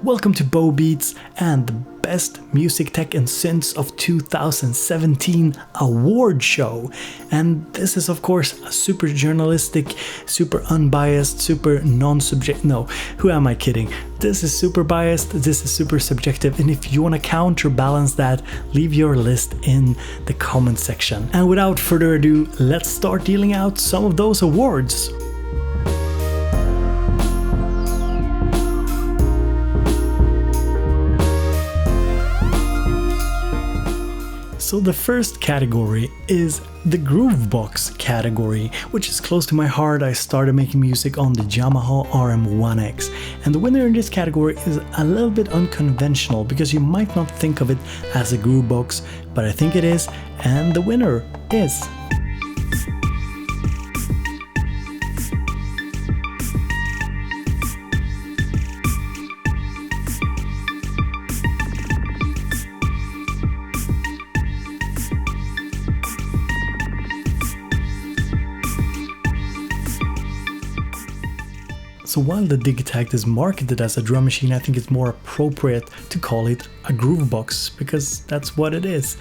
Welcome to Bobeats and the Best Music Tech and Synths of 2017 award show. And this is of course a super journalistic, super unbiased, super non-subjective. No, who am I kidding? This is super biased, this is super subjective, and if you want to counterbalance that, leave your list in the comment section. And without further ado, let's start dealing out some of those awards. So the first category is the GROOVEBOX category, which is close to my heart. I started making music on the Yamaha RM1X, and the winner in this category is a little bit unconventional because you might not think of it as a GROOVEBOX, but I think it is, and the winner is So while the Digitakt is marketed as a drum machine, I think it's more appropriate to call it a GROOVEBOX because that's what it is.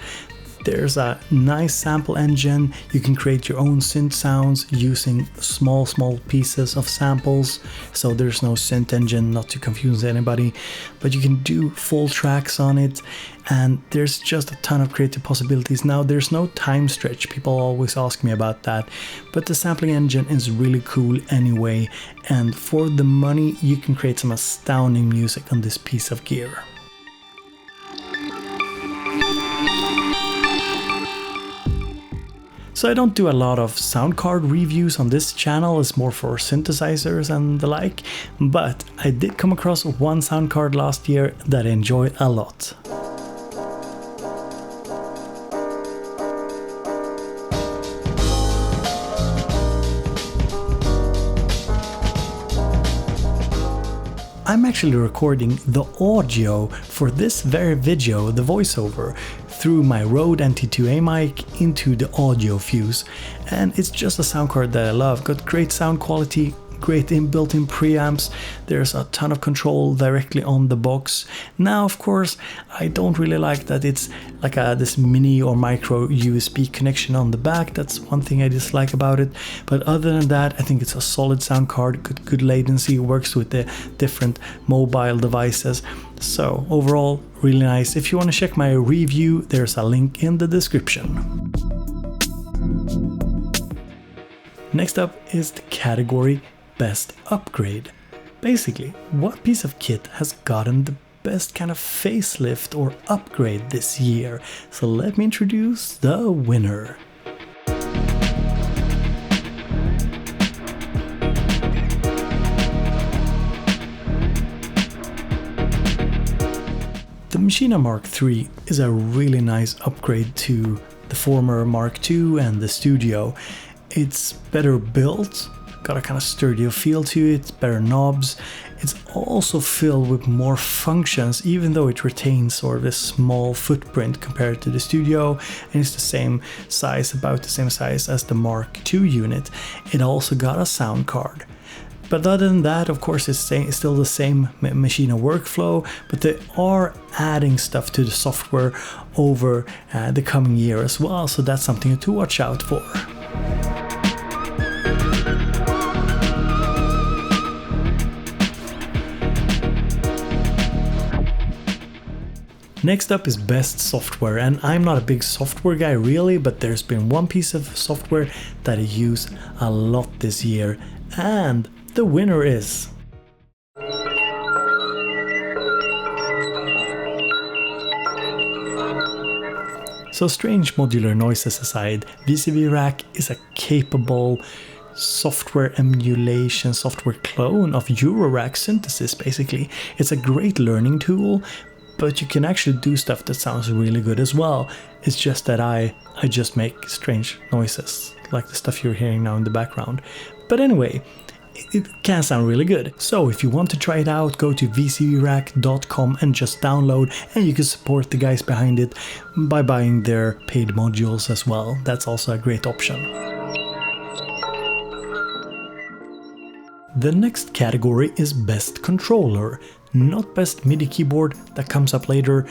There's a nice sample engine, you can create your own synth sounds using small pieces of samples, so there's no synth engine, not to confuse anybody, but you can do full tracks on it, and there's just a ton of creative possibilities. Now there's no time stretch, people always ask me about that, but the sampling engine is really cool anyway, and for the money you can create some astounding music on this piece of gear. So I don't do a lot of SOUNDCARD reviews on this channel, it's more for synthesizers and the like, but I did come across one SOUNDCARD last year that I enjoyed a lot. I'm actually recording the audio for this very video, the voiceover, through my Rode NT2A mic into the audio fuse, and it's just a sound card that I love. Got great sound quality, great built-in preamps, there's a ton of control directly on the box. Now of course I don't really like that it's like this mini or micro USB connection on the back, that's one thing I dislike about it, but other than that I think it's a solid sound card, good latency, works with the different mobile devices, so overall really nice. If you want to check my review, there's a link in the description. Next up is the category Best Upgrade. Basically, what piece of kit has gotten the best kind of facelift or upgrade this year? So let me introduce the winner. The Machina Mark III is a really nice upgrade to the former Mark II and the Studio. It's better built, got a kind of sturdier feel to it, better knobs. It's also filled with more functions, even though it retains sort of a small footprint compared to the Studio, and it's the same size, about the same size as the Mark II unit. It also got a sound card. But other than that, of course, it's still the same Machina workflow, but they are adding stuff to the software over the coming year as well, so that's something to watch out for. Next up is Best Software, and I'm not a big software guy really, but there's been one piece of software that I use a lot this year, and the winner is So strange modular noises aside, VCV Rack is a capable software emulation, software clone of Eurorack synthesis basically. It's a great learning tool, but you can actually do stuff that sounds really good as well. It's just that I just make strange noises, like the stuff you're hearing now in the background. But anyway, it can sound really good. So if you want to try it out, go to vcvrack.com and just download, and you can support the guys behind it by buying their paid modules as well. That's also a great option. The next category is Best Controller. Not best MIDI keyboard, that comes up later,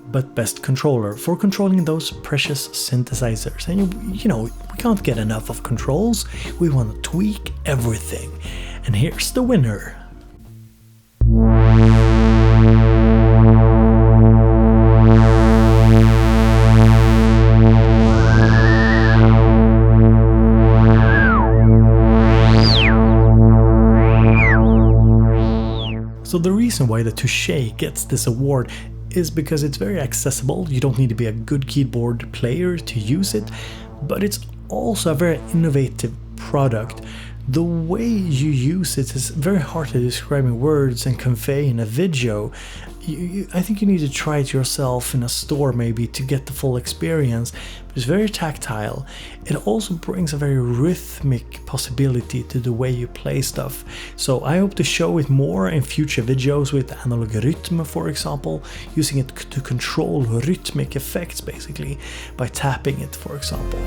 but best controller for controlling those precious synthesizers. And you know, we can't get enough of controls, we want to tweak everything. And here's the winner. So the reason why the Touché gets this award is because it's very accessible. You don't need to be a good keyboard player to use it, but it's also a very innovative product. The way you use it is very hard to describe in words and convey in a video. I think you need to try it yourself in a store maybe to get the full experience. But it's very tactile. It also brings a very rhythmic possibility to the way you play stuff. So I hope to show it more in future videos with analog rhythm, for example, using it to control rhythmic effects basically by tapping it, for example.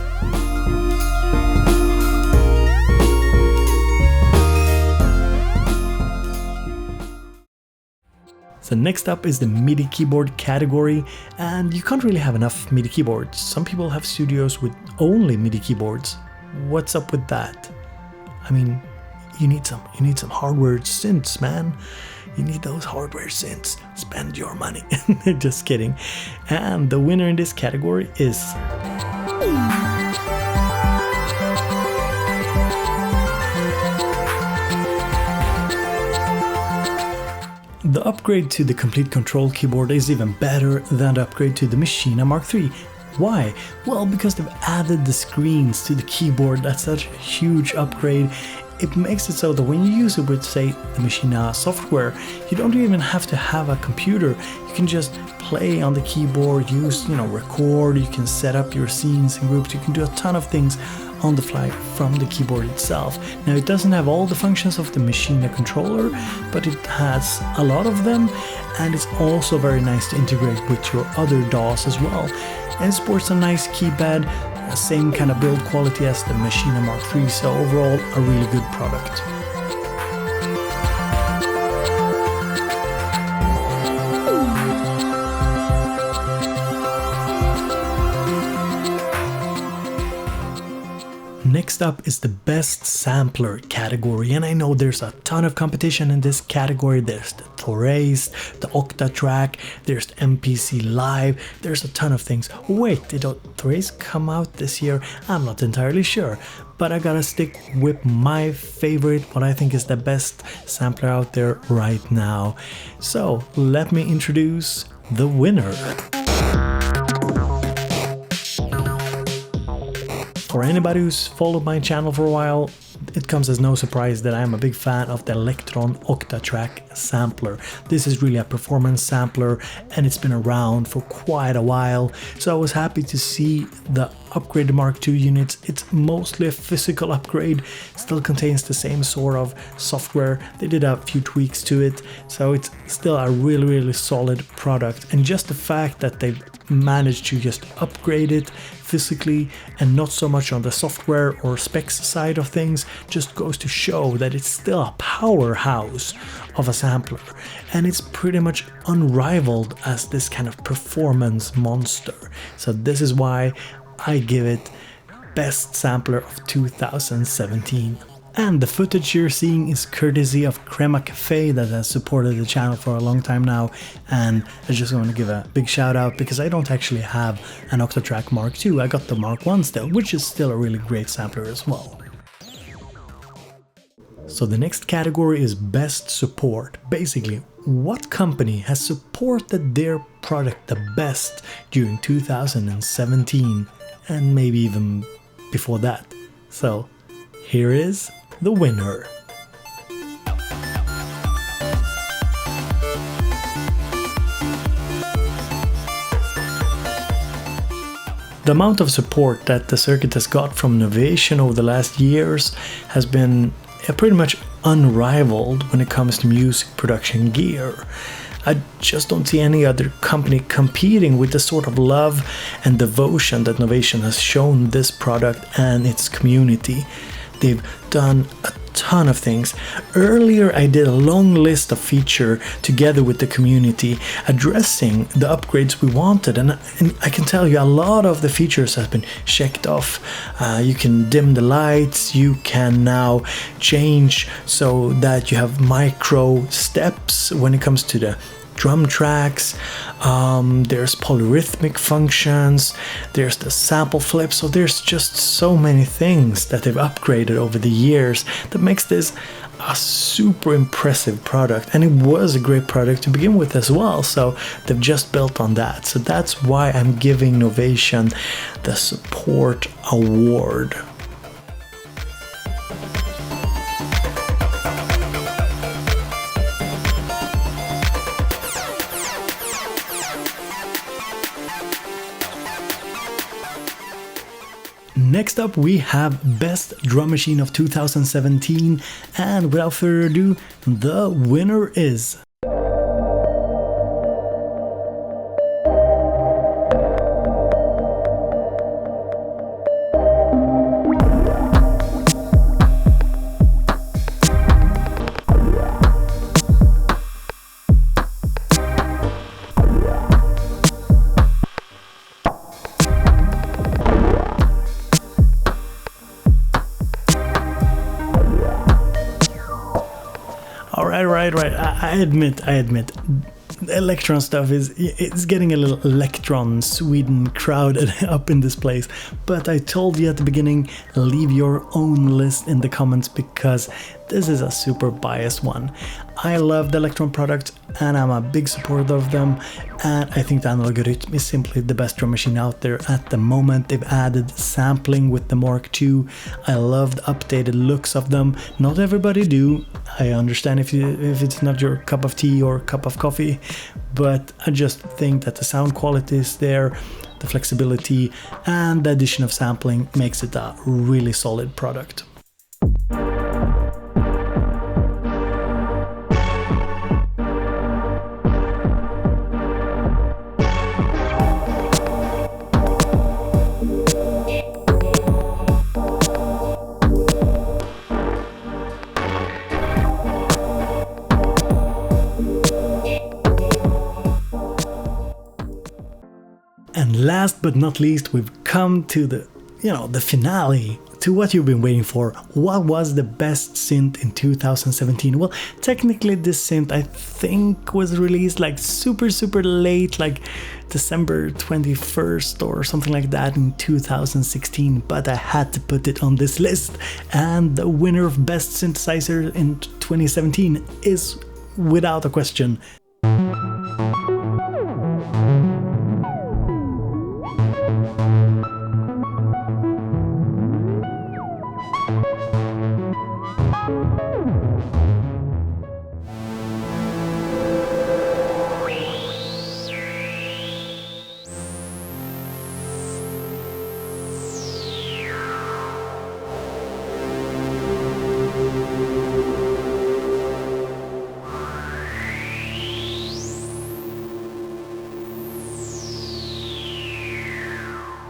So next up is the MIDI keyboard category, and you can't really have enough MIDI keyboards. Some people have studios with only MIDI keyboards. What's up with that? I mean, you need some hardware synths, man. You need those hardware synths. Spend your money. Just kidding. And the winner in this category is the upgrade to the Complete Control keyboard is even better than the upgrade to the Machina Mark III. Why? Well, because they've added the screens to the keyboard. That's such a huge upgrade. It makes it so that when you use it with, say, the Machina software, you don't even have to have a computer. You can just play on the keyboard, record, you can set up your scenes and groups, you can do a ton of things on the fly from the keyboard itself. Now, it doesn't have all the functions of the Machina controller, but it has a lot of them, and it's also very nice to integrate with your other DAWs as well. And it sports a nice keypad, same kind of build quality as the Machina Mark III, so overall a really good product. Next up is the best sampler category, and I know there's a ton of competition in this category. There's the Thorase, the Octatrack, there's the MPC Live, there's a ton of things. Wait, did Thorase come out this year? I'm not entirely sure, but I gotta stick with my favorite, what I think is the best sampler out there right now. So let me introduce the winner. For anybody who's followed my channel for a while, it comes as no surprise that I'm a big fan of the Electron Octatrack sampler. This is really a performance sampler, and it's been around for quite a while, so I was happy to see the upgraded Mark II units. It's mostly a physical upgrade, still contains the same sort of software. They did a few tweaks to it, so it's still a really solid product. And just the fact that they've managed to just upgrade it physically and not so much on the software or specs side of things just goes to show that it's still a powerhouse of a sampler, and it's pretty much unrivaled as this kind of performance monster. So this is why I give it best sampler of 2017. And the footage you're seeing is courtesy of Crema Cafe that has supported the channel for a long time now, and I just want to give a big shout out because I don't actually have an Octatrack Mark II. I got the Mark I still, which is still a really great sampler as well. So the next category is best support. Basically, what company has supported their product the best during 2017 and maybe even before that. So here is the winner. The amount of support that the circuit has got from Novation over the last years has been pretty much unrivaled when it comes to music production gear. I just don't see any other company competing with the sort of love and devotion that Novation has shown this product and its community. They've done a ton of things. Earlier I did a long list of features together with the community addressing the upgrades we wanted, and I can tell you a lot of the features have been checked off. You can dim the lights, you can now change so that you have micro steps when it comes to the drum tracks. There's polyrhythmic functions, there's the sample flip, so there's just so many things that they've upgraded over the years that makes this a super impressive product, and it was a great product to begin with as well, so they've just built on that. So that's why I'm giving Novation the support award. Next up we have Best Drum Machine of 2017, and without further ado, the winner is... Right. I admit, the Electron stuff it's getting a little Electron Sweden crowded up in this place. But I told you at the beginning, leave your own list in the comments because this is a super biased one. I love the Electron products and I'm a big supporter of them, and I think the Analog Rhythm is simply the best drum machine out there at the moment. They've added sampling with the Mark II. I love the updated looks of them. Not everybody do. I understand if it's not your cup of tea or cup of coffee, but I just think that the sound quality is there, the flexibility, and the addition of sampling makes it a really solid product. And last but not least, we've come to the finale, to what you've been waiting for. What was the best synth in 2017? Well, technically this synth I think was released like super late, like December 21st or something like that in 2016, but I had to put it on this list, and the winner of best synthesizer in 2017 is without a question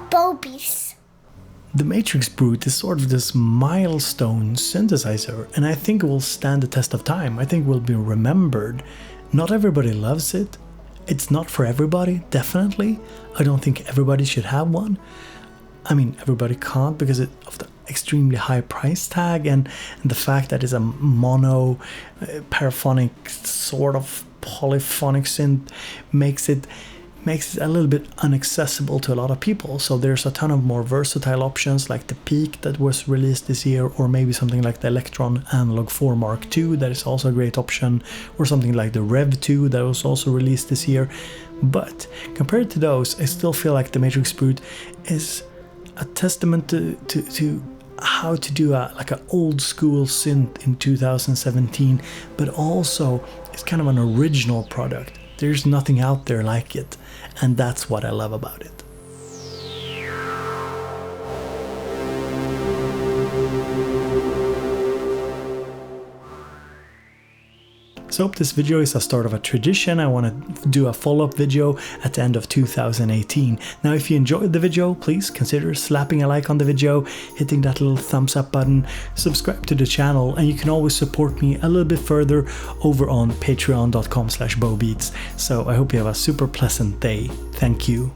Bobeats. The Matrix Brute is sort of this milestone synthesizer, and I think it will stand the test of time. I think it will be remembered. Not everybody loves it. It's not for everybody, definitely. I don't think everybody should have one. I mean, everybody can't because of the extremely high price tag and the fact that it's a mono, paraphonic, sort of polyphonic synth makes it a little bit inaccessible to a lot of people. So there's a ton of more versatile options like the Peak that was released this year, or maybe something like the Electron Analog 4 Mark II that is also a great option, or something like the Rev 2 that was also released this year. But compared to those, I still feel like the Matrix Brute is a testament to how to do like an old school synth in 2017, but also it's kind of an original product. There's nothing out there like it, and that's what I love about it. So I hope this video is a start of a tradition. I want to do a follow-up video at the end of 2018. Now, if you enjoyed the video, please consider slapping a like on the video, hitting that little thumbs up button, subscribe to the channel, and you can always support me a little bit further over on patreon.com/Bobeats. So I hope you have a super pleasant day. Thank you.